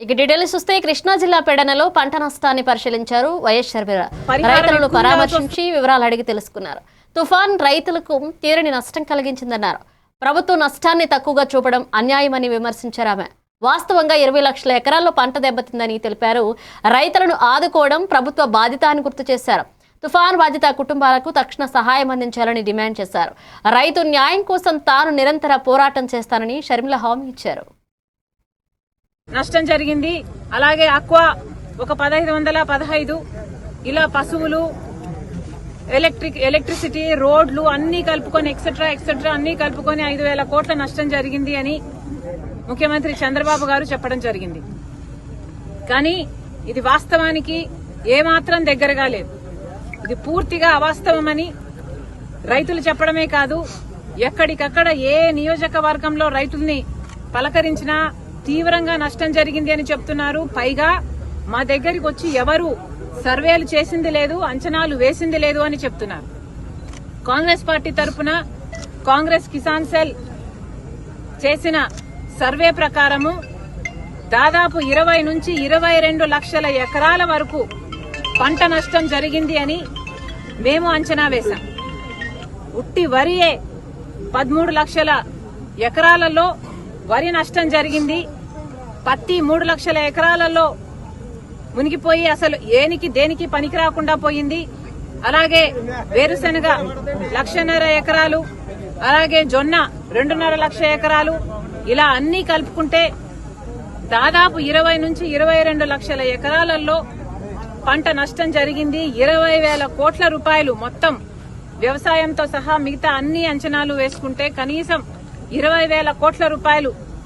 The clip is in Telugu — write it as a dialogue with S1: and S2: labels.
S1: ఇక డీటెయిల్స్ చూస్తే కృష్ణా జిల్లా పెడనలో పంట నష్టాన్ని పరిశీలించారు వైఎస్ షర్మిల. రైతులను పరామర్శించి వివరాలు అడిగి తెలుసుకున్నారు. తుఫాన్ రైతులకు తీరని నష్టం కలిగించిందన్నారు. ప్రభుత్వం నష్టాన్ని తక్కువగా చూపడం అన్యాయమని విమర్శించారు ఆమె. వాస్తవంగా 20 లక్షల ఎకరాల్లో పంట దెబ్బతిందని తెలిపారు. రైతులను ఆదుకోవడం ప్రభుత్వ బాధ్యత అని గుర్తు చేశారు. తుఫాన్ బాధిత కుటుంబాలకు తక్షణ సహాయం అందించాలని డిమాండ్ చేశారు. రైతు న్యాయం కోసం తాను నిరంతర పోరాటం చేస్తానని షర్మిల హామీ ఇచ్చారు.
S2: నష్టం జరిగింది. అలాగే అక్వా ఒక 1515 ఇలా పశువులు, ఎలక్ట్రిసిటీ, రోడ్లు అన్ని కలుపుకొని ఎక్సెట్రా అన్ని కలుపుకొని 5,000 కోట్ల నష్టం జరిగింది అని ముఖ్యమంత్రి చంద్రబాబు గారు చెప్పడం జరిగింది. కానీ ఇది వాస్తవానికి ఏమాత్రం దగ్గరగా లేదు. ఇది పూర్తిగా అవాస్తవమని రైతులు చెప్పడమే కాదు, ఎక్కడికక్కడ ఏ నియోజకవర్గంలో రైతుల్ని పలకరించినా తీవ్రంగా నష్టం జరిగింది అని చెప్తున్నారు. పైగా మా దగ్గరికి వచ్చి ఎవరు సర్వేలు చేసింది లేదు, అంచనాలు వేసింది లేదు అని చెప్తున్నారు. కాంగ్రెస్ పార్టీ తరఫున కాంగ్రెస్ కిసాన్ సెల్ చేసిన సర్వే ప్రకారము దాదాపు 20 నుంచి 22 లక్షల ఎకరాల వరకు పంట నష్టం జరిగింది అని మేము అంచనా వేశాం. ఉట్టి వరియే 13 లక్షల ఎకరాలలో వరి నష్టం జరిగింది. పత్తి 3 లక్షల ఎకరాలలో మునిగిపోయి అసలు దేనికి పనికి రాకుండా పోయింది. అలాగే వేరుశెనగ 1.5 లక్షల ఎకరాలు, అలాగే జొన్న 2.5 లక్షల ఎకరాలు, ఇలా అన్ని కలుపుకుంటే దాదాపు 20 నుంచి 22 లక్షల ఎకరాలలో పంట నష్టం జరిగింది. 20,000 కోట్ల రూపాయలు మొత్తం వ్యవసాయంతో సహా మిగతా అన్ని అంచనాలు వేసుకుంటే కనీసం 20,000 కోట్ల రూపాయలు